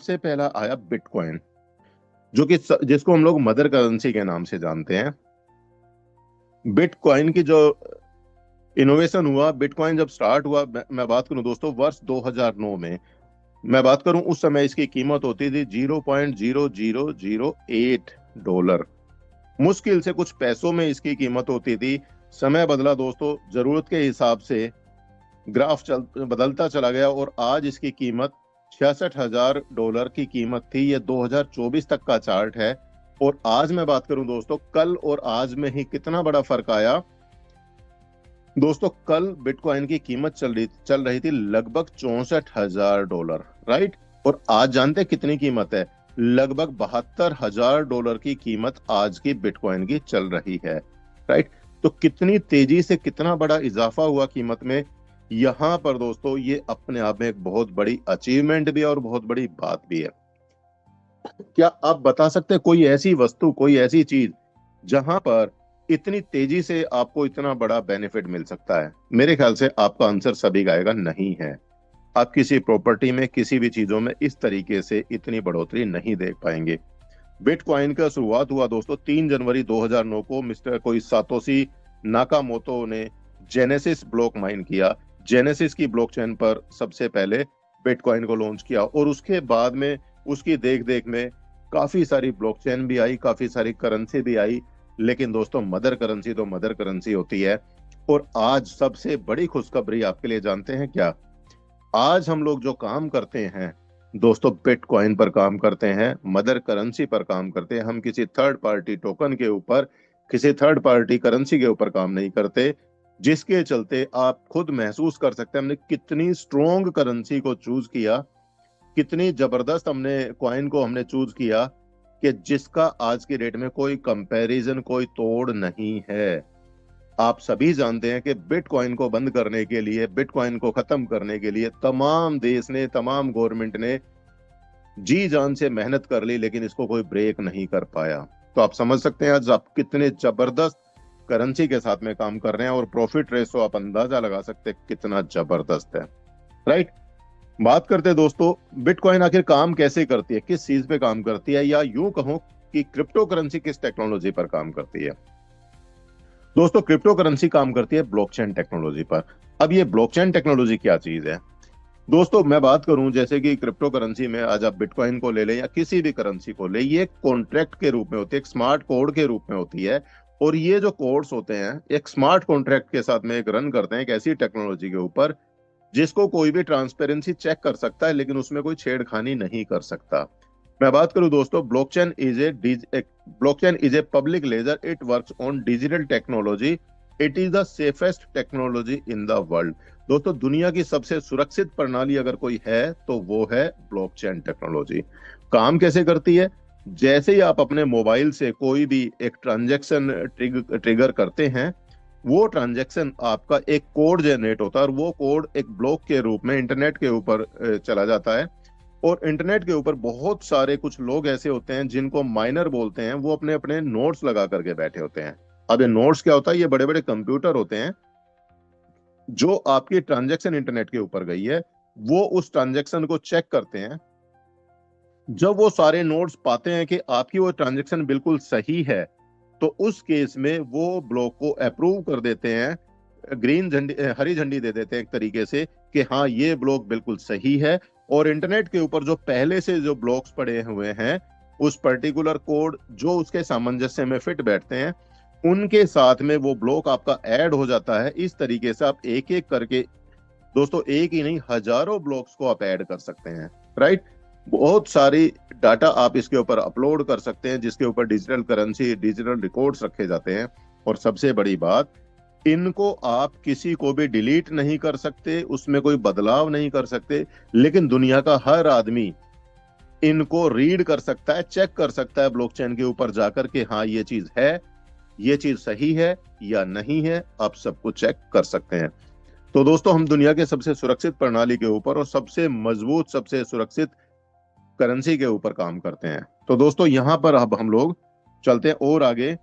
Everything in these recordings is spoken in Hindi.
सबसे पहला आया बिटकॉइन, जो कि जिसको हम लोग मदर करेंसी के नाम से जानते हैं। बिटकॉइन की जो इनोवेशन हुआ, बिटकॉइन जब स्टार्ट हुआ, मैं बात करूं दोस्तों वर्ष 2009 में, मैं बात करूं उस समय इसकी कीमत होती थी $0.0008। मुश्किल से कुछ पैसों में इसकी कीमत होती थी। समय बदला दोस्तों, जरूरत के हिसाब से ग्राफ बदलता चला गया और आज इसकी कीमत $66,000 की कीमत थी। ये 2024 तक का चार्ट है। और आज मैं बात करूं दोस्तों, कल और आज में ही कितना बड़ा फर्क आया। दोस्तों कल बिटकॉइन की कीमत चल रही थी लगभग $64,000, राइट। और आज जानते हैं कितनी कीमत है? लगभग $72,000 की कीमत आज की बिटकॉइन की चल रही है, राइट। तो कितनी तेजी से कितना बड़ा इजाफा हुआ कीमत में। यहां पर दोस्तों ये अपने आप में एक बहुत बड़ी अचीवमेंट भी है और बहुत बड़ी बात भी है। क्या आप बता सकते हैं कोई ऐसी वस्तु, कोई ऐसी चीज जहां पर इतनी तेजी से आपको इतना बड़ा बेनिफिट मिल सकता है? मेरे ख्याल से आपका आंसर सभी का आएगा नहीं है। आप किसी प्रॉपर्टी में, किसी भी चीजों में इस तरीके से इतनी बढ़ोतरी नहीं देख पाएंगे। बिटकॉइन का शुरुआत हुआ दोस्तों 3 जनवरी 2009 को मिस्टर कोई सातोशी नाकामोतो ने जेनेसिस ब्लॉक माइन किया। जेनेसिस की ब्लॉकचेन पर सबसे पहले बिटकॉइन को लॉन्च किया और उसके बाद में उसकी देख देख में काफी सारी ब्लॉकचेन भी आई, काफी सारी करेंसी भी आई। लेकिन दोस्तों मदर करेंसी तो मदर करेंसी होती है। और आज सबसे बड़ी खुशखबरी आपके लिए जानते हैं क्या? आज हम लोग जो काम करते हैं दोस्तों, बिटकॉइन पर काम करते हैं, मदर करेंसी पर काम करते हैं। हम किसी थर्ड पार्टी टोकन के ऊपर, किसी थर्ड पार्टी करेंसी के ऊपर काम नहीं करते, जिसके चलते आप खुद महसूस कर सकते हैं हमने कितनी स्ट्रॉन्ग करेंसी को चूज किया, कितनी जबरदस्त हमने कॉइन को हमने चूज किया, कि जिसका आज की डेट में कोई कंपैरिजन, कोई तोड़ नहीं है। आप सभी जानते हैं कि बिटकॉइन को बंद करने के लिए, बिटकॉइन को खत्म करने के लिए तमाम देश ने, तमाम गवर्नमेंट ने जी जान से मेहनत कर ली, लेकिन इसको कोई ब्रेक नहीं कर पाया। तो आप समझ सकते हैं आज आप कितने जबरदस्त करेंसी के साथ में काम कर रहे हैं और प्रॉफिट रेशो आप अंदाजा लगा सकते हैं कितना जबरदस्त है, राइट। बात करते हैं दोस्तों बिटकॉइन आखिर काम कैसे करती है, किस चीज पे काम करती है, या यूं कहो कि क्रिप्टो करेंसी किस टेक्नोलॉजी पर काम करती है। दोस्तों क्रिप्टो करेंसी काम करती है ब्लॉकचेन टेक्नोलॉजी पर। अब ये ब्लॉकचेन टेक्नोलॉजी क्या चीज है दोस्तों? मैं बात करूं जैसे कि क्रिप्टो करेंसी में आज आप बिटकॉइन को ले लें या किसी भी करेंसी को ले, ये कॉन्ट्रैक्ट के रूप में होती है, एक स्मार्ट कोड के रूप में होती है। और ये जो कोड्स होते हैं एक स्मार्ट कॉन्ट्रैक्ट के साथ में एक रन करते हैं एक ऐसी टेक्नोलॉजी के ऊपर जिसको कोई भी ट्रांसपेरेंसी चेक कर सकता है, लेकिन उसमें कोई छेड़खानी नहीं कर सकता। मैं बात करूं दोस्तों, blockchain is a public ledger, it works on digital technology, it is the safest technology in the world. दोस्तों दुनिया की सबसे सुरक्षित प्रणाली अगर कोई है तो वो है ब्लॉकचेन टेक्नोलॉजी। काम कैसे करती है? जैसे ही आप अपने मोबाइल से कोई भी एक ट्रांजैक्शन ट्रिगर करते हैं, वो ट्रांजैक्शन आपका एक कोड जनरेट होता है और वो कोड एक ब्लॉक के रूप में इंटरनेट के ऊपर चला जाता है। और इंटरनेट के ऊपर बहुत सारे कुछ लोग ऐसे होते हैं जिनको माइनर बोलते हैं, वो अपने अपने नोट्स लगा करके बैठे होते हैं। अब ये नोट्स क्या होता है? ये बड़े बड़े कंप्यूटर होते हैं जो आपकी ट्रांजैक्शन इंटरनेट के ऊपर गई है, वो उस ट्रांजैक्शन को चेक करते हैं। जब वो सारे नोट्स पाते हैं कि आपकी वो ट्रांजैक्शन बिल्कुल सही है, तो उस केस में वो ब्लॉक को अप्रूव कर देते हैं, ग्रीन झंडी, हरी झंडी दे देते हैं एक तरीके से कि हाँ ये ब्लॉक बिल्कुल सही है। और इंटरनेट के ऊपर जो पहले से जो ब्लॉक्स पड़े हुए हैं, उस पर्टिकुलर कोड जो उसके सामंजस्य में फिट बैठते हैं, उनके साथ में वो ब्लॉक आपका ऐड हो जाता है। इस तरीके से आप एक एक करके दोस्तों, एक ही नहीं हजारों ब्लॉक्स को आप ऐड कर सकते हैं, राइट। बहुत सारी डाटा आप इसके ऊपर अपलोड कर सकते हैं, जिसके ऊपर डिजिटल करेंसी, डिजिटल रिकॉर्ड्स रखे जाते हैं। और सबसे बड़ी बात, इनको आप किसी को भी डिलीट नहीं कर सकते, उसमें कोई बदलाव नहीं कर सकते, लेकिन दुनिया का हर आदमी इनको रीड कर सकता है, चेक कर सकता है ब्लॉकचेन के ऊपर जाकर के हाँ ये चीज है, ये चीज सही है या नहीं है, आप सब कुछ चेक कर सकते हैं। तो दोस्तों हम दुनिया के सबसे सुरक्षित प्रणाली के ऊपर और सबसे मजबूत, सबसे सुरक्षित करेंसी के ऊपर काम करते हैं। तो दोस्तों यहां पर अब हम लोग चलते हैं और आगे।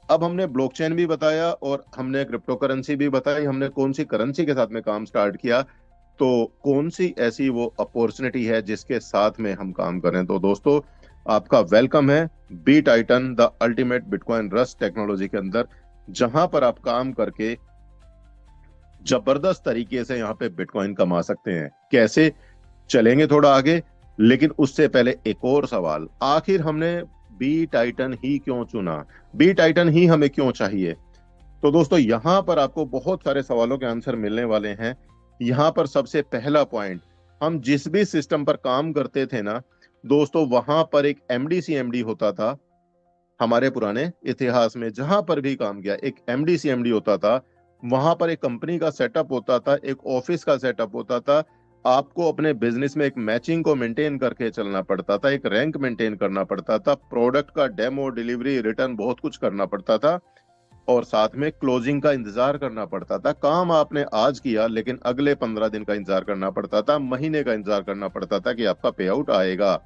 अब हमने ब्लॉकचेन भी बताया और हमने क्रिप्टो करेंसी भी बताई, हमने कौन सी करेंसी के साथ में काम स्टार्ट किया। तो कौन सी ऐसी वो अपॉर्चुनिटी है जिसके साथ में हम काम करें? तो दोस्तों, आपका वेलकम है B Titan the ultimate bitcoin rust technology के अंदर, जहां पर आप काम करके जबरदस्त तरीके से यहाँ पे बिटकॉइन कमा सकते हैं। कैसे, चलेंगे थोड़ा आगे, लेकिन उससे पहले एक और सवाल, आखिर हमने बी टाइटन ही क्यों चुना? बी टाइटन ही हमें क्यों चाहिए? तो दोस्तों, यहां पर आपको बहुत सारे सवालों के आंसर मिलने वाले हैं। यहां पर सबसे पहला पॉइंट, हम जिस भी सिस्टम पर काम करते थे ना दोस्तों, वहां पर एक एमडी होता था। हमारे पुराने इतिहास में जहां पर भी काम किया, एक एमडी होता था। वहां पर एक कंपनी का सेटअप होता था, एक ऑफिस का सेटअप होता था। आपको अपने बिजनेस में एक मैचिंग को मेंटेन करके चलना पड़ता था, एक रैंक मेंटेन करना पड़ता था, प्रोडक्ट का डेमो, डिलीवरी, रिटर्न बहुत कुछ करना पड़ता था, और साथ में क्लोजिंग का इंतजार करना पड़ता था। काम आपने आज किया, लेकिन अगले 15 दिन का इंतजार करना पड़ता था, महीने का इंतजार करना पड़ता था कि आपका पे आउट आएगा।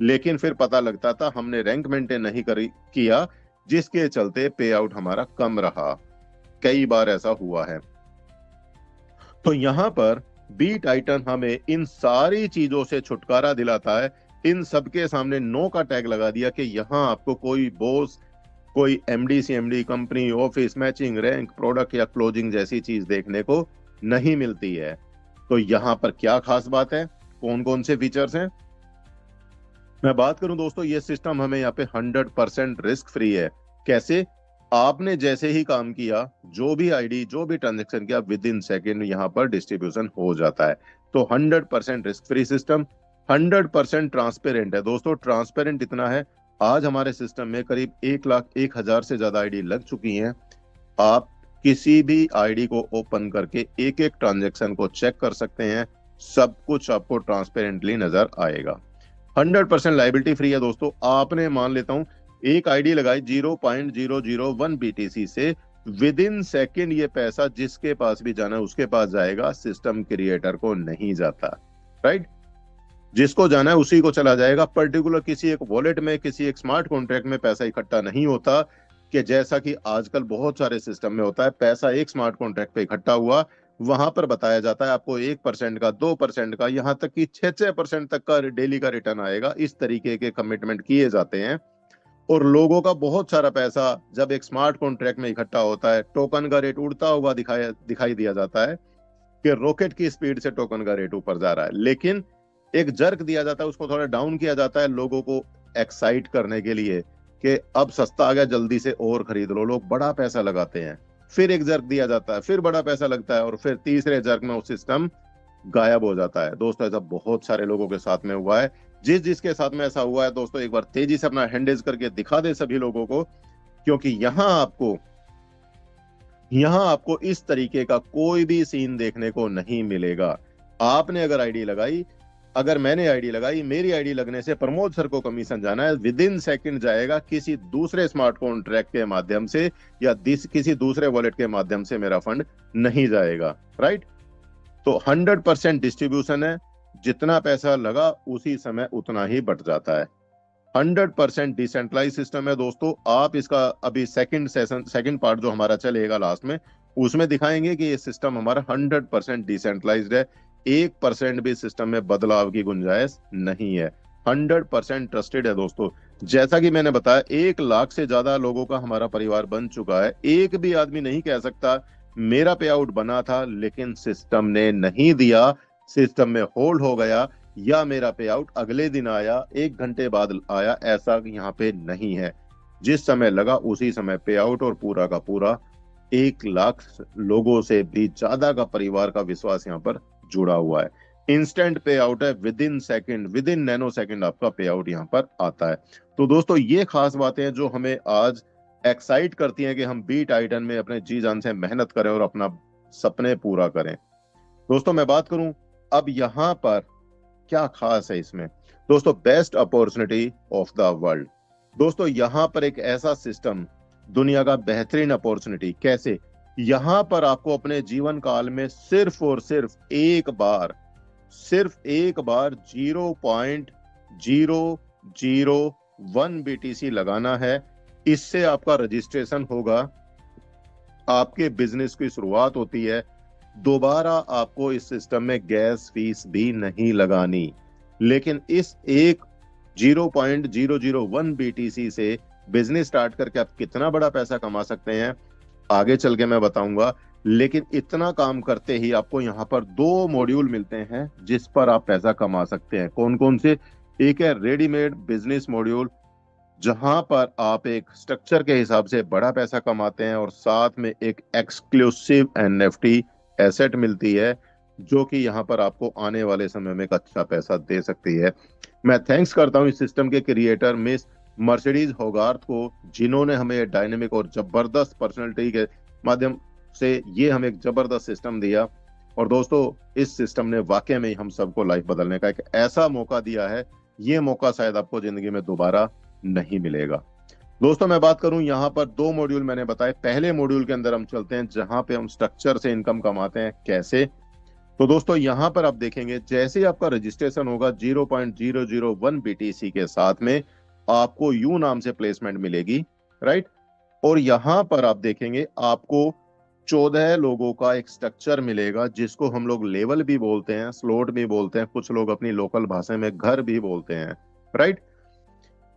लेकिन फिर पता लगता था हमने रैंक मेंटेन नहीं किया, जिसके चलते पे आउट हमारा कम रहा। कई बार ऐसा हुआ है। तो यहां पर बी टाइटन हमें इन सारी चीजों से छुटकारा दिलाता है। इन सबके सामने नो का टैग लगा दिया कि यहां आपको कोई बॉस, कोई MD company, office, matching, rank, product या क्लोजिंग जैसी चीज देखने को नहीं मिलती है। तो यहां पर क्या खास बात है, कौन कौन से फीचर्स हैं? मैं बात करूं दोस्तों, ये सिस्टम हमें यहाँ पे 100% रिस्क फ्री है। कैसे? आपने जैसे ही काम किया, जो भी आईडी, जो भी ट्रांजेक्शन किया, विद इन सेकेंड यहाँ पर डिस्ट्रीब्यूशन हो जाता है। तो 100% रिस्क फ्री सिस्टम, 100% ट्रांसपेरेंट है दोस्तों। ट्रांसपेरेंट इतना है, आज हमारे सिस्टम में करीब 1,01,000 से ज्यादा आईडी लग चुकी हैं। आप किसी भी आईडी को ओपन करके एक एक ट्रांजेक्शन को चेक कर सकते हैं। सब कुछ आपको ट्रांसपेरेंटली नजर आएगा। 100% लाइबिलिटी फ्री है दोस्तों। आपने मान लेता हूं एक आईडी लगाई 0.001 BTC से, विद इन सेकेंड ये पैसा जिसके पास भी जाना है उसके पास जाएगा, सिस्टम क्रिएटर को नहीं जाता। राइट? जिसको जाना है उसी को चला जाएगा। पर्टिकुलर किसी एक वॉलेट में, किसी एक स्मार्ट कॉन्ट्रैक्ट में पैसा इकट्ठा नहीं होता, कि जैसा कि आजकल बहुत सारे सिस्टम में होता है, पैसा एक स्मार्ट कॉन्ट्रैक्ट पे इकट्ठा हुआ, वहां पर बताया जाता है आपको 1% का, 2% का, यहां तक कि 6% तक का डेली का रिटर्न आएगा। इस तरीके के कमिटमेंट किए जाते हैं। और लोगों का बहुत सारा पैसा जब एक स्मार्ट कॉन्ट्रैक्ट में इकट्ठा होता है, टोकन का रेट उड़ता हुआ दिखाई दिया जाता है कि रॉकेट की स्पीड से टोकन का रेट ऊपर जा रहा है। लेकिन एक जर्क दिया जाता है, उसको थोड़ा डाउन किया जाता है लोगों को एक्साइट करने के लिए कि अब सस्ता आ गया, जल्दी से और खरीद लो। लोग बड़ा पैसा लगाते हैं। फिर एक जर्क दिया जाता है, फिर बड़ा पैसा लगता है, और फिर तीसरे जर्क में वो सिस्टम गायब हो जाता है। दोस्तों, ऐसा बहुत सारे लोगों के साथ में हुआ है। जिसके साथ में ऐसा हुआ है दोस्तों, एक बार तेजी से अपना हैंड रेज करके दिखा दे सभी लोगों को, क्योंकि यहां आपको इस तरीके का कोई भी सीन देखने को नहीं मिलेगा। आपने अगर आईडी लगाई, अगर मैंने आईडी लगाई, मेरी आईडी लगने से प्रमोद सर को कमीशन जाना है, विद इन सेकेंड जाएगा, किसी दूसरे स्मार्ट कॉन्ट्रैक्ट के माध्यम से या किसी दूसरे वॉलेट के माध्यम से मेरा फंड नहीं जाएगा। राइट? तो 100% डिस्ट्रीब्यूशन है। जितना पैसा लगा उसी समय उतना ही बट जाता है। 100% डिसेंट्रलाइज सिस्टम है दोस्तों। आप इसका अभी सेकंड पार्ट जो हमारा चलेगा लास्ट में, उसमें दिखाएंगे कि ये सिस्टम हमारा 100% डिसेंट्रलाइज्ड है। 1% भी सिस्टम में बदलाव की गुंजाइश नहीं है। 100% ट्रस्टेड है दोस्तों। जैसा कि मैंने बताया, 1 लाख से ज्यादा लोगों का हमारा परिवार बन चुका है। एक भी आदमी नहीं कह सकता मेरा पे आउट बना था लेकिन सिस्टम ने नहीं दिया, सिस्टम में होल्ड हो गया, या मेरा पे आउट अगले दिन आया, 1 घंटे बाद आया। ऐसा यहाँ पे नहीं है। जिस समय लगा उसी समय पे आउट, और पूरा का पूरा 1 लाख लोगों से भी ज्यादा का परिवार का विश्वास यहाँ पर जुड़ा हुआ है। इंस्टेंट पे आउट है, with in second, with in nano second आपका पे आउट यहाँ पर आता है। तो दोस्तों, ये खास बातें हैं जो हमें आज एक्साइट करती हैं कि हम बी टाइटन में अपने जी जान से मेहनत करें और अपना सपने पूरा करें। दोस्तों, मैं बात करूं अब यहाँ पर क्या खास है इसमें। दोस्तों, best opportunity of the world. दोस्तों, यहाँ पर एक ऐसा सिस्टम, दुनिया का बेहतरीन अपॉर्चुनिटी। कैसे? यहाँ पर आपको अपने जीवन काल में सिर्फ और सिर्फ एक बार 0.001 BTC लगाना है। इससे आपका रजिस्ट्रेशन होगा, आपके बिजनेस की शुरुआत होती है। दोबारा आपको इस सिस्टम में गैस फीस भी नहीं लगानी। लेकिन इस एक 0.001 BTC से बिजनेस स्टार्ट करके आप कितना बड़ा पैसा कमा सकते हैं आगे चल के मैं बताऊंगा। लेकिन इतना काम करते ही आपको यहाँ पर 2 मॉड्यूल मिलते हैं जिस पर आप पैसा कमा सकते हैं। कौन कौन से? एक है रेडीमेड बिजनेस मॉड्यूल, जहां पर आप एक स्ट्रक्चर के हिसाब से बड़ा पैसा कमाते हैं, और साथ में एक एक्सक्लूसिव NFT एसेट मिलती है जो कि यहाँ पर आपको आने वाले समय में एक अच्छा पैसा दे सकती है। मैं थैंक्स करता हूँ इस सिस्टम के क्रिएटर मिस मर्सिडीज होगार्थ को, जिन्होंने हमें डायनेमिक और जबरदस्त पर्सनैलिटी के माध्यम से ये हमें एक जबरदस्त सिस्टम दिया। और दोस्तों, इस सिस्टम ने वाकई में हम सबको लाइफ बदलने का एक ऐसा मौका दिया है, ये मौका शायद आपको जिंदगी में दोबारा नहीं मिलेगा। दोस्तों, मैं बात करूं, यहाँ पर 2 मॉड्यूल मैंने बताए। पहले मॉड्यूल के अंदर हम चलते हैं जहां पे हम स्ट्रक्चर से इनकम कमाते हैं कैसे। तो दोस्तों, यहाँ पर आप देखेंगे जैसे ही आपका रजिस्ट्रेशन होगा 0.001 BTC के साथ में आपको यू नाम से प्लेसमेंट मिलेगी, राइट। और यहाँ पर आप देखेंगे आपको 14 लोगों का एक स्ट्रक्चर मिलेगा, जिसको हम लोग लेवल भी बोलते हैं, स्लॉट भी बोलते हैं, कुछ लोग अपनी लोकल भाषा में घर भी बोलते हैं, राइट।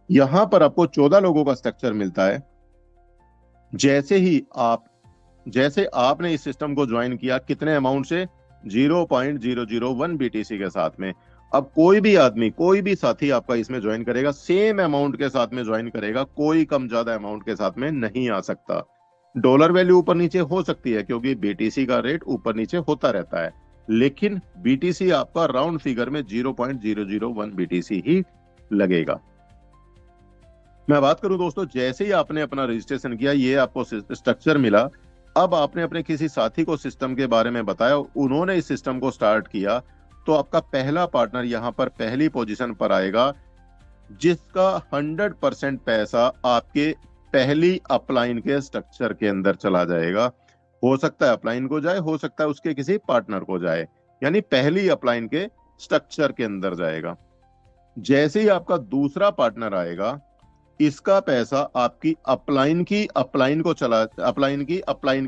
यहां पर आपको 14 लोगों का स्ट्रक्चर मिलता है। जैसे आपने इस सिस्टम को ज्वाइन किया, कितने अमाउंट से? 0.001 BTC के साथ में। अब कोई भी आदमी, कोई भी साथी आपका इसमें ज्वाइन करेगा, सेम अमाउंट के साथ में ज्वाइन करेगा, कोई कम ज्यादा अमाउंट के साथ में नहीं आ सकता। डॉलर वैल्यू ऊपर नीचे हो सकती है क्योंकि BTC का रेट ऊपर नीचे होता रहता है, लेकिन BTC आपका राउंड फिगर में 0.001 BTC ही लगेगा। मैं बात करूं दोस्तों, जैसे ही आपने अपना रजिस्ट्रेशन किया, ये आपको स्ट्रक्चर मिला। अब आपने अपने किसी साथी को सिस्टम के बारे में बताया, उन्होंने इस सिस्टम को स्टार्ट किया, तो आपका पहला पार्टनर यहाँ पर पहली पोजीशन पर आएगा, जिसका 100% पैसा आपके पहली अपलाइन के स्ट्रक्चर के अंदर चला जाएगा। हो सकता है अपलाइन को जाए, हो सकता है उसके किसी पार्टनर को जाए, यानी पहली अपलाइन के स्ट्रक्चर के अंदर जाएगा। जैसे ही आपका दूसरा पार्टनर आएगा, इसका पैसा आपकी अपलाइन की अपलाइन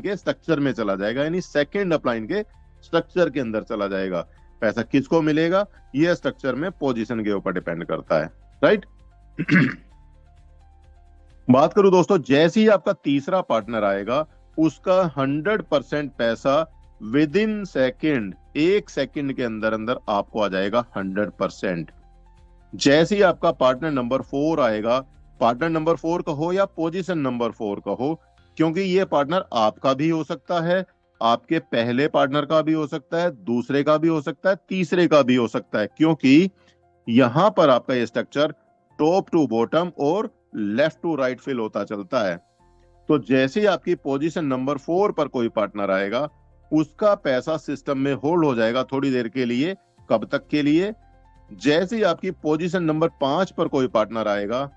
के स्ट्रक्चर में चला जाएगा, यानी सेकंड अपलाइन के स्ट्रक्चर के अंदर चला जाएगा। पैसा किसको मिलेगा? यह स्ट्रक्चर में पोजीशन के ऊपर डिपेंड करता है, राइट। बात करूं दोस्तों, जैसे ही आपका तीसरा पार्टनर आएगा, उसका 100% पैसा विद इन सेकेंड, 1 सेकंड के अंदर अंदर आपको आ जाएगा 100%। जैसे ही आपका पार्टनर नंबर 4 आएगा, पार्टनर नंबर 4 कहो या पोजीशन नंबर 4 कहो, क्योंकि ये पार्टनर आपका भी हो सकता है, आपके पहले पार्टनर का भी हो सकता है, दूसरे का भी हो सकता है, तीसरे का भी हो सकता है, क्योंकि यहां पर आपका ये स्ट्रक्चर टॉप टू बॉटम और लेफ्ट टू राइट फिल होता चलता है। तो जैसे ही आपकी पोजीशन नंबर 4 पर कोई पार्टनर आएगा, उसका पैसा सिस्टम में होल्ड हो जाएगा थोड़ी देर के लिए। कब तक के लिए? जैसे ही आपकी पोजीशन नंबर 5 पर कोई पार्टनर आएगा,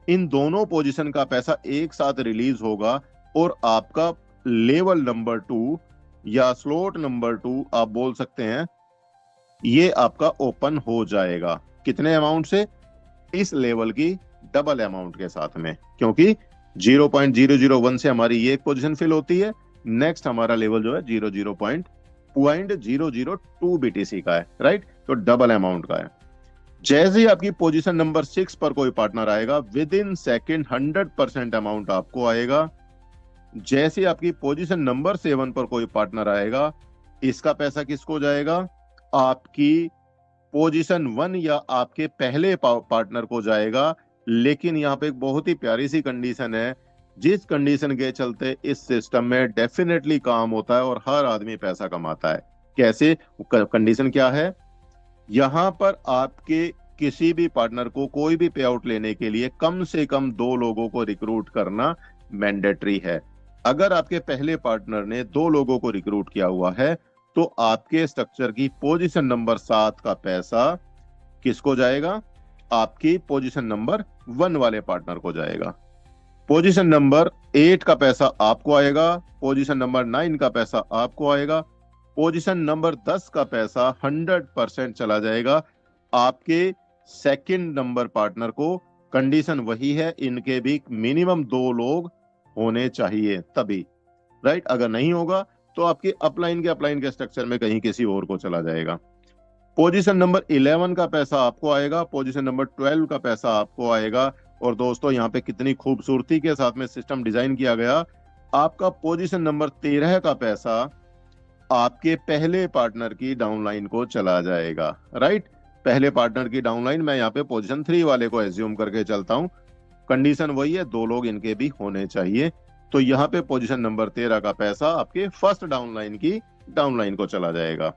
इन दोनों पोजीशन का पैसा एक साथ रिलीज होगा, और आपका लेवल नंबर 2 या स्लॉट नंबर 2 आप बोल सकते हैं, ये आपका ओपन हो जाएगा। कितने अमाउंट से? इस लेवल की डबल अमाउंट के साथ में, क्योंकि 0.001 से हमारी ये एक पोजीशन फिल होती है, नेक्स्ट हमारा लेवल जो है 0.002 BTC का है, राइट। तो डबल अमाउंट का है। जैसे ही आपकी पोजीशन नंबर 6 पर कोई पार्टनर आएगा, विद इन सेकेंड 100% अमाउंट आपको आएगा। जैसे ही आपकी पोजीशन नंबर 7 पर कोई पार्टनर आएगा, इसका पैसा किसको जाएगा? आपकी पोजीशन 1 या आपके पहले पार्टनर को जाएगा। लेकिन यहाँ पे एक बहुत ही प्यारी सी कंडीशन है, जिस कंडीशन के चलते इस सिस्टम में डेफिनेटली काम होता है और हर आदमी पैसा कमाता है। कैसे? कंडीशन क्या है? यहां पर आपके किसी भी पार्टनर को कोई भी पे आउट लेने के लिए कम से कम 2 लोगों को रिक्रूट करना मैंडेटरी है। अगर आपके पहले पार्टनर ने 2 लोगों को रिक्रूट किया हुआ है, तो आपके स्ट्रक्चर की पोजीशन नंबर 7 का पैसा किसको जाएगा? आपकी पोजीशन नंबर 1 वाले पार्टनर को जाएगा। पोजीशन नंबर 8 का पैसा आपको आएगा, पोजीशन नंबर 9 का पैसा आपको आएगा, पोजीशन नंबर 10 का पैसा 100% चला जाएगा आपके सेकंड नंबर पार्टनर को। कंडीशन वही है, इनके भी मिनिमम 2 लोग होने चाहिए तभी, राइट। अगर नहीं होगा तो आपके अपलाइन के स्ट्रक्चर में कहीं किसी और को चला जाएगा। पोजीशन नंबर 11 का पैसा आपको आएगा, पोजीशन नंबर 12 का पैसा आपको आएगा। और दोस्तों यहाँ पे कितनी खूबसूरती के साथ में सिस्टम डिजाइन किया गया। आपका पोजीशन नंबर 13 का पैसा आपके पहले पार्टनर की डाउनलाइन को चला जाएगा, राइट। पहले पार्टनर की डाउनलाइन, मैं यहाँ पे पोजीशन 3 वाले को एज्यूम करके चलता हूँ, कंडीशन वही है, 2 लोग इनके भी होने चाहिए। तो यहाँ पे पोजीशन नंबर 13 का पैसा आपके फर्स्ट डाउनलाइन की डाउनलाइन को चला जाएगा।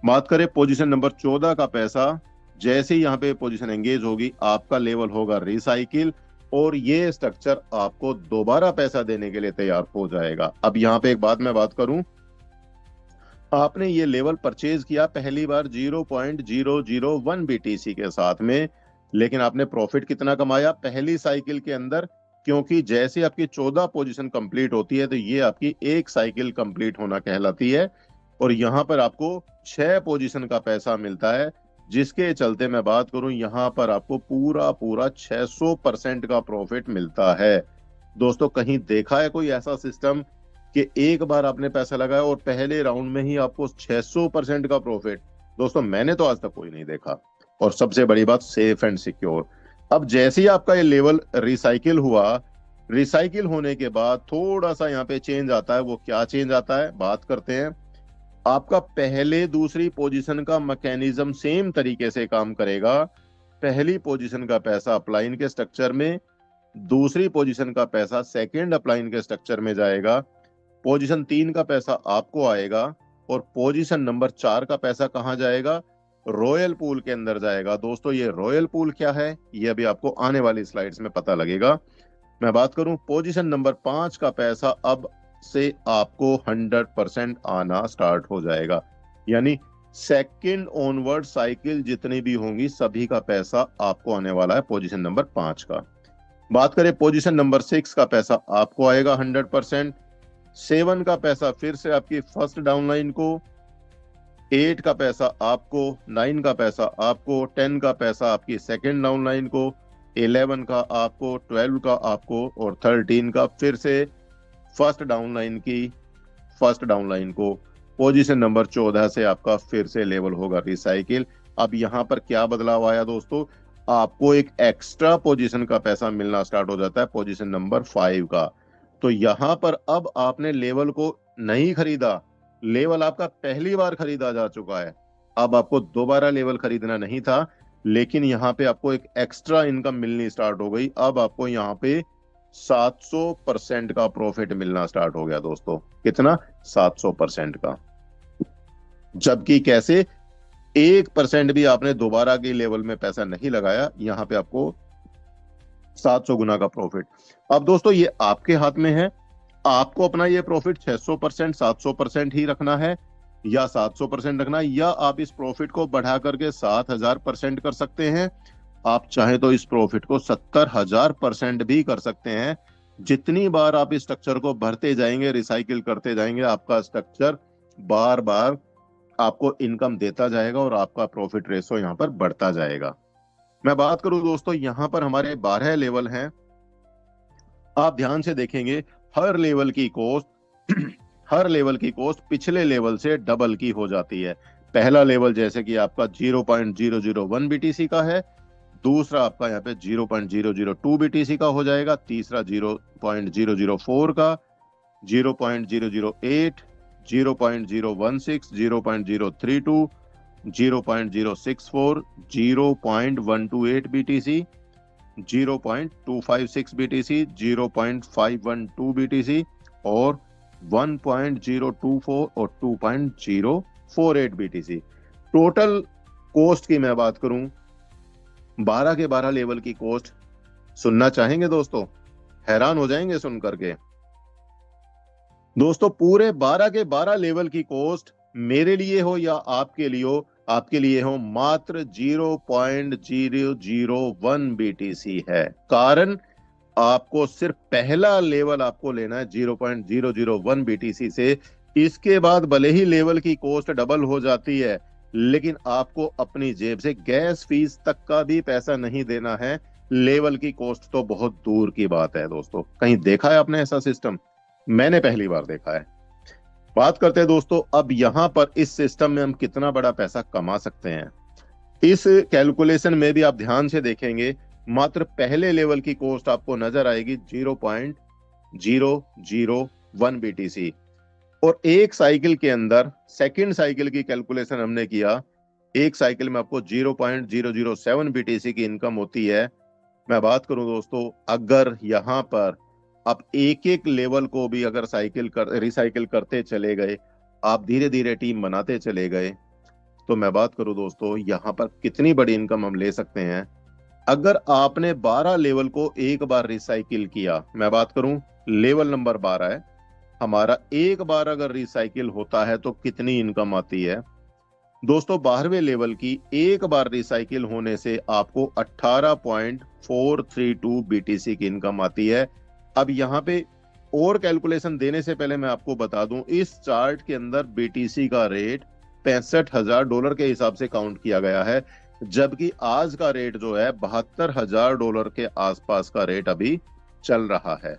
बात करें पोजीशन नंबर 14 का पैसा, जैसे ही यहाँ पे पोजीशन एंगेज होगी आपका लेवल होगा रिसाइकिल और ये स्ट्रक्चर आपको दोबारा पैसा देने के लिए तैयार हो जाएगा। अब यहाँ पे एक बात मैं बात करूं, आपने ये लेवल परचेज किया पहली बार 0.001 BTC के साथ में, लेकिन आपने प्रॉफिट कितना कमाया पहली साइकिल के अंदर, क्योंकि जैसे आपकी 14 पोजीशन कंप्लीट होती है तो ये आपकी एक साइकिल कंप्लीट होना कहलाती है और यहाँ पर आपको 6 पोजीशन का पैसा मिलता है, जिसके चलते मैं बात करूं यहाँ पर आपको पूरा 600% का प्रॉफिट मिलता है। दोस्तों कहीं देखा है कोई ऐसा सिस्टम कि एक बार आपने पैसा लगाया और पहले राउंड में ही आपको 600% का प्रॉफिट? दोस्तों मैंने तो आज तक कोई नहीं देखा। और सबसे बड़ी बात, सेफ एंड सिक्योर। अब जैसे ही आपका ये लेवल रिसाइकिल हुआ, रिसाइकिल होने के बाद थोड़ा सा यहाँ पे चेंज आता है। वो क्या चेंज आता है बात करते हैं। आपका पहले दूसरी पोजीशन का मैकेनिज्म सेम तरीके से काम करेगा। पहली पोजीशन का पैसा अपलाइन के स्ट्रक्चर में, दूसरी पोजीशन का पैसा सेकंड अपलाइन के स्ट्रक्चर में जाएगा, पोजीशन 3 का पैसा आपको आएगा और पोजीशन नंबर 4 का पैसा कहां जाएगा? रॉयल पूल के अंदर जाएगा। दोस्तों ये रॉयल पूल क्या है ये अभी आपको आने वाली स्लाइड्स में पता लगेगा। मैं बात करूं पोजीशन नंबर 5 का पैसा अब से आपको 100% आना स्टार्ट हो जाएगा, यानी सेकंड ऑनवर्ड साइकिल जितनी भी होंगी सभी का पैसा आपको आने वाला है पोजीशन नंबर 5 का। बात करें पोजीशन नंबर 6 का पैसा आपको आएगा 100%, 7 का पैसा फिर से आपकी फर्स्ट डाउनलाइन को, 8 का पैसा आपको, 9 का पैसा आपको, 10 का पैसा आपकी सेकंड डाउनलाइन को, 11 का आपको, 12 का आपको और 13 का फिर से फर्स्ट डाउनलाइन को। पोजीशन नंबर 14 से आपका फिर से लेवल होगा रिसाइकिल। अब यहाँ पर क्या बदलाव आया दोस्तों, आपको एक एक्स्ट्रा पोजीशन का पैसा मिलना स्टार्ट हो जाता है पोजीशन नंबर 5 का। तो यहाँ पर अब आपने लेवल को नहीं खरीदा, लेवल आपका पहली बार खरीदा जा चुका है। अब आपको दोबारा लेवल खरीदना नहीं था, लेकिन यहाँ पे आपको एक एक्स्ट्रा इनकम मिलनी स्टार्ट हो गई। अब आपको यहाँ पे 700% का प्रॉफिट मिलना स्टार्ट हो गया दोस्तों। कितना? 700% का। जबकि कैसे 1% भी आपने दोबारा के लेवल में पैसा नहीं लगाया, यहाँ पे आपको 700 गुना का प्रॉफिट। अब दोस्तों ये आपके हाथ में है, आपको अपना ये प्रॉफिट 600% 700% ही रखना है या 700% रखना है, या आप इस प्रॉफिट को बढ़ा करके 7000% कर सकते हैं। आप चाहे तो इस प्रॉफिट को 70000% भी कर सकते हैं। जितनी बार आप इस स्ट्रक्चर को भरते जाएंगे, रिसाइकिल करते जाएंगे, आपका स्ट्रक्चर बार बार आपको इनकम देता जाएगा और आपका प्रॉफिट रेशो यहाँ पर बढ़ता जाएगा। मैं बात करूं दोस्तों, यहाँ पर हमारे 12 लेवल हैं। आप ध्यान से देखेंगे हर लेवल की कॉस्ट पिछले लेवल से डबल की हो जाती है। पहला लेवल जैसे कि आपका 0.001 BTC का है, दूसरा आपका यहाँ पे 0.002 BTC का हो जाएगा, तीसरा 0.004 का, 0.008, 0.016, 0.032, 0.064, 0.128 BTC, 0.256 BTC, 0.512 BTC और 1.024 और 2.048 BTC। टोटल कॉस्ट की मैं बात करूं, 12 के 12 लेवल की कॉस्ट सुनना चाहेंगे दोस्तों? हैरान हो जाएंगे सुन करके। दोस्तों पूरे 12 के 12 लेवल की कॉस्ट मेरे लिए हो या आपके लिए हो मात्र 0.001 BTC है। कारण आपको सिर्फ पहला लेवल आपको लेना है 0.001 BTC से। इसके बाद भले ही लेवल की कॉस्ट डबल हो जाती है, लेकिन आपको अपनी जेब से गैस फीस तक का भी पैसा नहीं देना है। लेवल की कॉस्ट तो बहुत दूर की बात है दोस्तों। कहीं देखा है आपने ऐसा सिस्टम? मैंने पहली बार देखा है। बात करते हैं दोस्तों, अब यहाँ पर इस सिस्टम में हम कितना बड़ा पैसा कमा सकते हैं। इस कैलकुलेशन में भी आप ध्यान से देखेंगे, मात्र पहले लेवल की कॉस्ट आपको नजर आएगी 0.001 BTC, और एक साइकिल के अंदर सेकंड साइकिल की कैलकुलेशन हमने किया, एक साइकिल में आपको 0.007 BTC की इनकम होती है। मैं बात करूं दोस्तों, अगर यहाँ पर आप एक एक लेवल को भी अगर रिसाइकिल करते चले गए, आप धीरे धीरे टीम बनाते चले गए, तो मैं बात करूं दोस्तों, यहाँ पर कितनी बड़ी इनकम हम ले सकते हैं। अगर आपने 12 लेवल को एक बार रिसाइकिल किया, मैं बात करूं लेवल नंबर 12 है हमारा, एक बार अगर रिसाइकिल होता है तो कितनी इनकम आती है दोस्तों। 12वें लेवल की एक बार रिसाइकिल होने से आपको 18.432 BTC की इनकम आती है। अब यहाँ पे और कैलकुलेशन देने से पहले मैं आपको बता दूं, इस चार्ट के अंदर BTC का रेट $65,000 के हिसाब से काउंट किया गया है, जबकि आज का रेट जो है $72,000 के आसपास का रेट अभी चल रहा है।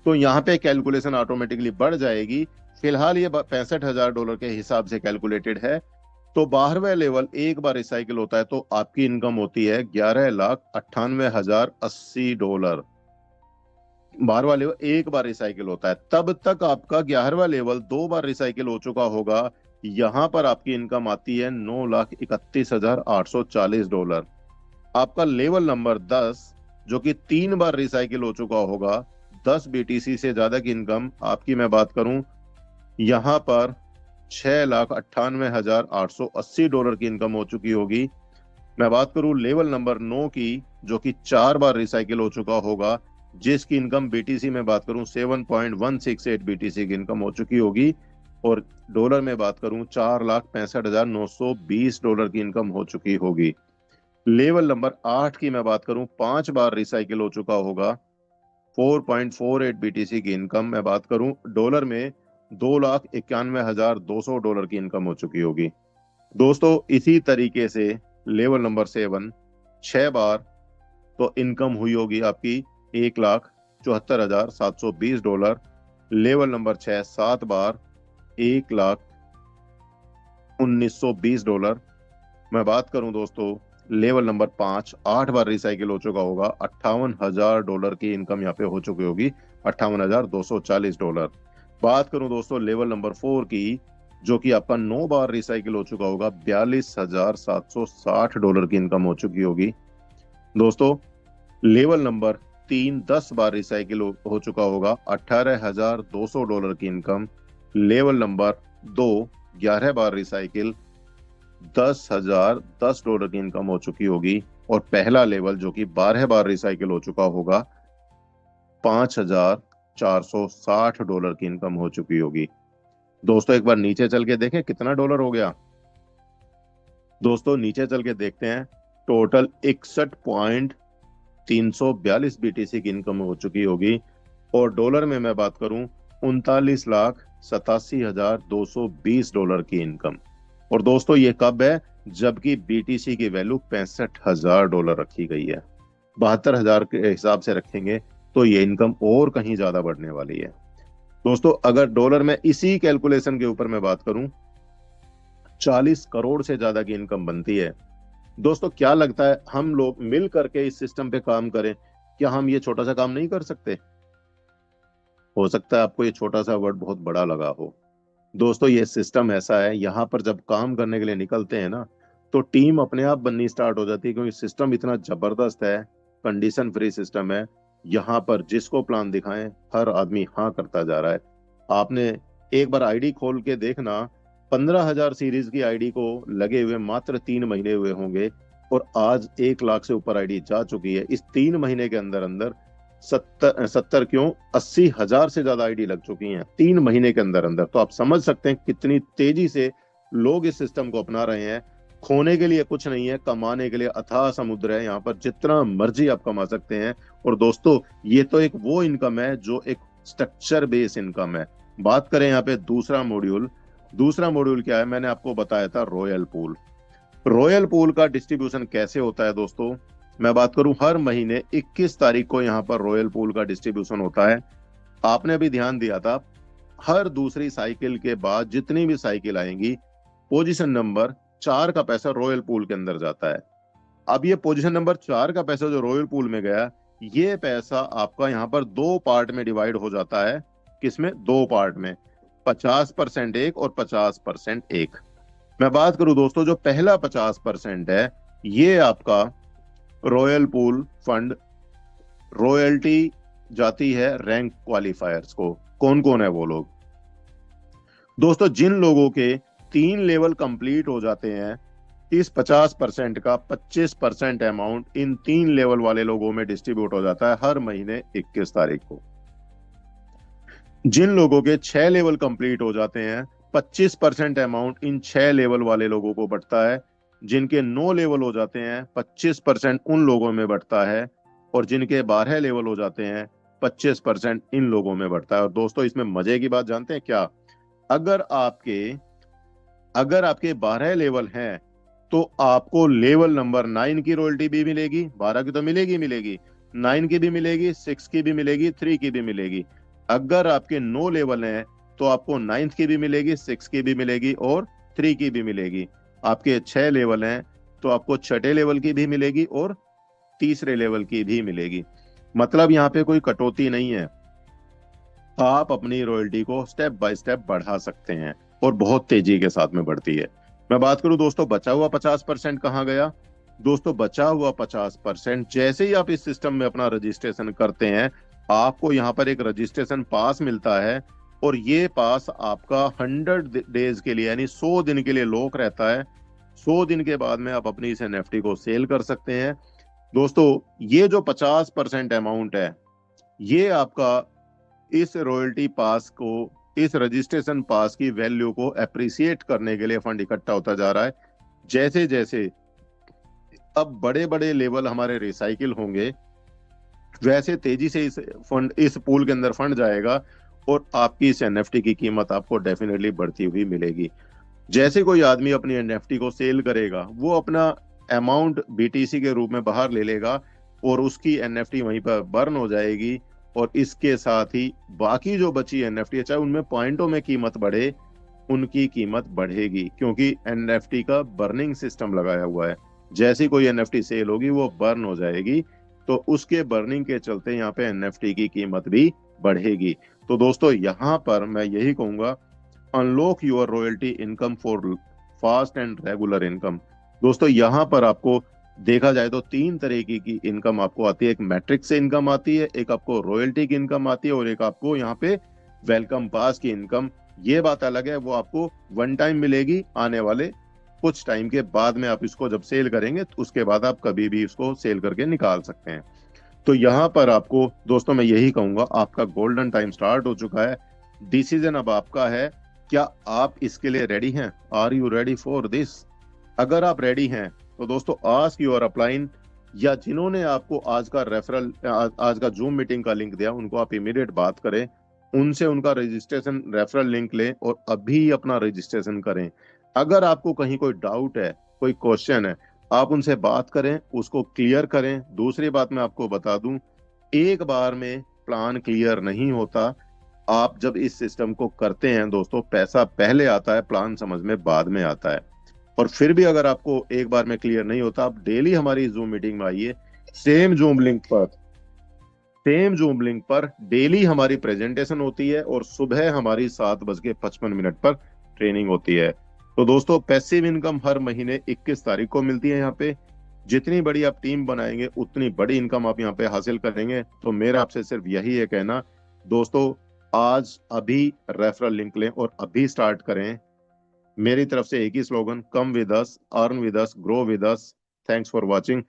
तो यहाँ पे कैलकुलेशन ऑटोमेटिकली बढ़ जाएगी। फिलहाल ये $65,000 के हिसाब से कैलकुलेटेड है। तो 12वें लेवल एक बार रिसाइकिल होता है तो आपकी इनकम होती है $11,98,080। 12वां लेवल एक बार रिसाइकिल होता है, तब तक आपका 11वां लेवल 2 बार रिसाइकिल हो चुका होगा। यहां पर आपकी इनकम आती है $9,31,840। आपका लेवल नंबर 10 जो कि 3 बार रिसाइकिल हो चुका होगा, 10 BTC से ज्यादा की इनकम आपकी मैं बात करूं, यहां पर $6,98,880 की इनकम हो चुकी होगी। मैं बात करूं लेवल नंबर 9 की, जो कि 4 बार रिसाइकिल हो चुका होगा, जिसकी इनकम BTC में बात करूं 7.168 BTC की इनकम हो चुकी होगी, और डॉलर में बात करूं $4,65,920 की इनकम हो चुकी होगी। लेवल नंबर 8 की मैं बात करूं, 5 बार रिसाइकिल हो चुका होगा, 4.48 BTC की इनकम मैं बात करूं, डॉलर में $2,91,200 की इनकम हो चुकी होगी। दोस्तों इसी तरीके से लेवल नंबर 7 6 बार तो इनकम हुई होगी आपकी $1,74,720। लेवल नंबर 6 7 बार $1,19,20। मैं बात करूं दोस्तों लेवल नंबर 5 8 बार रिसाइकिल हो चुका होगा, $58,000 की इनकम यहाँ पे हो चुकी होगी, $58,240। बात करूं दोस्तों लेवल नंबर 4 की, जो कि आपका 9 बार रिसाइकिल हो चुका होगा, $42,760 की इनकम हो चुकी होगी। दोस्तों लेवल नंबर 3 10 बार रिसाइकिल हो चुका होगा, $18,200 की इनकम। लेवल नंबर 2 11 बार रिसाइकिल, $10,010 की इनकम हो चुकी होगी। और पहला लेवल जो कि 12 बार रिसाइकिल हो चुका होगा, $5,460 की इनकम हो चुकी होगी। दोस्तों एक बार नीचे चल के देखें कितना डॉलर हो गया। दोस्तों नीचे चल के देखते हैं, टोटल 61.342 BTC की इनकम हो चुकी होगी, और डॉलर में मैं बात करूं $39,87,220 की इनकम। और दोस्तों ये कब है, जबकि BTC की वैल्यू $65,000 रखी गई है। 72,000 के हिसाब से रखेंगे तो ये इनकम और कहीं ज्यादा बढ़ने वाली है। दोस्तों अगर डॉलर में इसी कैलकुलेशन के ऊपर मैं बात करूं, 40 करोड़ से ज्यादा की इनकम बनती है। दोस्तों क्या लगता है, हम लोग मिल करके इस सिस्टम पे काम करें, क्या हम ये छोटा सा काम नहीं कर सकते? हो सकता है आपको ये छोटा सा वर्ड बहुत बड़ा लगा हो। दोस्तों ये सिस्टम ऐसा है, यहाँ पर जब काम करने के लिए निकलते हैं ना, तो टीम अपने आप बननी स्टार्ट हो जाती है, क्योंकि सिस्टम इतना जबरदस्त है, कंडीशन फ्री सिस्टम है। यहाँ पर जिसको प्लान दिखाएं हर आदमी हाँ करता जा रहा है। आपने एक बार आईडी खोल के देखना, 15,000 सीरीज की आईडी को लगे हुए मात्र 3 महीने हुए होंगे, और आज 1 लाख से ऊपर आईडी जा चुकी है। इस 3 महीने के अंदर अंदर 70 क्यों 80,000 से ज्यादा आईडी लग चुकी हैं 3 महीने के अंदर अंदर। तो आप समझ सकते हैं कितनी तेजी से लोग इस सिस्टम को अपना रहे हैं। खोने के लिए कुछ नहीं है, कमाने के लिए अथाह समुद्र है, यहाँ पर जितना मर्जी आप कमा सकते हैं। और दोस्तों ये तो एक वो इनकम है जो एक स्ट्रक्चर बेस इनकम है। बात करें यहाँ पे दूसरा मॉड्यूल क्या है, मैंने आपको बताया था रॉयल पूल। रॉयल पूल का डिस्ट्रीब्यूशन कैसे होता है दोस्तों, मैं बात करूं हर महीने 21 तारीख को यहाँ पर रॉयल पूल का डिस्ट्रीब्यूशन होता है। आपने भी ध्यान दिया था, हर दूसरी साइकिल के बाद जितनी भी साइकिल आएंगी, पोजीशन नंबर 4 का पैसा रॉयल पूल के अंदर जाता है। अब ये पोजीशन नंबर 4 का पैसा जो रॉयल पूल में गया, ये पैसा आपका यहाँ पर 2 पार्ट में डिवाइड हो जाता है। किसमें? 2 पार्ट में, 50% एक और 50% एक। मैं बात करूं दोस्तों, जो पहला 50% है, ये आपका रॉयल पूल फंड रॉयल्टी जाती है रैंक क्वालिफायर्स को। कौन कौन है वो लोग? दोस्तों, जिन लोगों के 3 लेवल कंप्लीट हो जाते हैं, इस 50% का 25% अमाउंट इन 3 लेवल वाले लोगों में डिस्ट्रीब्यूट हो जाता है हर महीने 21 तारीख को। जिन लोगों के 6 लेवल कंप्लीट हो जाते हैं, 25% अमाउंट इन 6 लेवल वाले लोगों को बढ़ता है। जिनके 9 लेवल हो जाते हैं, 25% उन लोगों में बढ़ता है। और जिनके 12 लेवल हो जाते हैं, 25% इन लोगों में बढ़ता है। और दोस्तों, इसमें मजे की बात जानते हैं क्या? अगर आपके 12 लेवल हैं, तो आपको लेवल नंबर 9 की रॉयल्टी भी मिलेगी। 12 की तो मिलेगी, 9 की भी मिलेगी, 6 की भी मिलेगी, 3 की भी मिलेगी। अगर आपके 9 लेवल हैं, तो आपको 9th की भी मिलेगी, 6 की भी मिलेगी और 3 की भी मिलेगी। आपके 6 लेवल हैं, तो आपको छठे लेवल की भी मिलेगी और तीसरे लेवल की भी मिलेगी। मतलब यहाँ पे कोई कटौती नहीं है। आप अपनी रॉयल्टी को स्टेप बाय स्टेप बढ़ा सकते हैं और बहुत तेजी के साथ में बढ़ती है। मैं बात करूं दोस्तों, बचा हुआ 50% कहाँ गया? दोस्तों, बचा हुआ 50% जैसे ही आप इस सिस्टम में अपना रजिस्ट्रेशन करते हैं, आपको यहाँ पर एक रजिस्ट्रेशन पास मिलता है। और ये पास आपका 100 डेज के लिए, यानी 100 दिन के लिए लॉक रहता है। 100 दिन के बाद में आप अपनी इस एनएफटी को सेल कर सकते हैं। दोस्तों, ये जो 50% अमाउंट है, ये आपका इस रॉयल्टी पास को, इस रजिस्ट्रेशन पास की वैल्यू को अप्रिसिएट करने के लिए फंड इकट्ठा होता जा रहा है। जैसे जैसे अब बड़े बड़े लेवल हमारे रिसाइकिल होंगे, वैसे तेजी से इस पूल के अंदर फंड जाएगा और आपकी इस एनएफटी की कीमत आपको डेफिनेटली बढ़ती हुई मिलेगी। जैसे कोई आदमी अपनी एनएफटी को सेल करेगा, वो अपना अमाउंट बीटीसी के रूप में बाहर ले लेगा और उसकी एनएफटी वहीं पर बर्न हो जाएगी। और इसके साथ ही बाकी जो बची एनएफटी है, चाहे उनमें पॉइंटों में कीमत बढ़े, उनकी कीमत बढ़ेगी, क्योंकि एनएफटी का बर्निंग सिस्टम लगाया हुआ है। जैसी कोई एनएफटी सेल होगी, वो बर्न हो जाएगी, तो उसके बर्निंग के चलते यहाँ पे एनएफटी की कीमत भी बढ़ेगी। तो दोस्तों, यहाँ पर मैं यही कहूंगा, unlock your royalty income for fast and regular income. दोस्तों, यहाँ पर आपको देखा जाए तो 3 तरीके की इनकम आपको आती है। एक मैट्रिक्स से इनकम आती है, एक आपको रॉयल्टी की इनकम आती है और एक आपको यहाँ पे वेलकम पास की इनकम। ये बात अलग है, वो आपको वन टाइम मिलेगी। आने वाले कुछ टाइम के बाद में आप इसको जब सेल करेंगे, तो उसके बाद आप कभी भी इसको सेल करके निकाल सकते हैं। तो यहाँ पर आपको दोस्तों मैं यही कहूंगा, आपका गोल्डन टाइम स्टार्ट हो चुका है। डिसीजन अब आपका है, क्या आप इसके लिए रेडी हैं? Are you ready for this? अगर आप रेडी हैं, तो दोस्तों आस्क योर अपलाइन, या जिन्होंने आपको आज का रेफरल, आज का जूम मीटिंग का लिंक दिया, उनको आप इमीडिएट बात करें, उनसे उनका रजिस्ट्रेशन रेफरल लिंक लें और अभी अपना रजिस्ट्रेशन करें। अगर आपको कहीं कोई डाउट है, कोई क्वेश्चन है, आप उनसे बात करें, उसको क्लियर करें। दूसरी बात मैं आपको बता दूं, एक बार में प्लान क्लियर नहीं होता। आप जब इस सिस्टम को करते हैं दोस्तों, पैसा पहले आता है, प्लान समझ में बाद में आता है। और फिर भी अगर आपको एक बार में क्लियर नहीं होता, आप डेली हमारी जूम मीटिंग में आइए। सेम जूम लिंक पर डेली हमारी प्रेजेंटेशन होती है और सुबह हमारी 7:55 पर ट्रेनिंग होती है। तो दोस्तों, पैसिव इनकम हर महीने 21 तारीख को मिलती है। यहाँ पे जितनी बड़ी आप टीम बनाएंगे, उतनी बड़ी इनकम आप यहाँ पे हासिल करेंगे। तो मेरा आपसे सिर्फ यही है कहना, दोस्तों आज अभी रेफरल लिंक लें और अभी स्टार्ट करें। मेरी तरफ से एक ही slogan, come with us, earn with us, grow with us. Thanks for watching.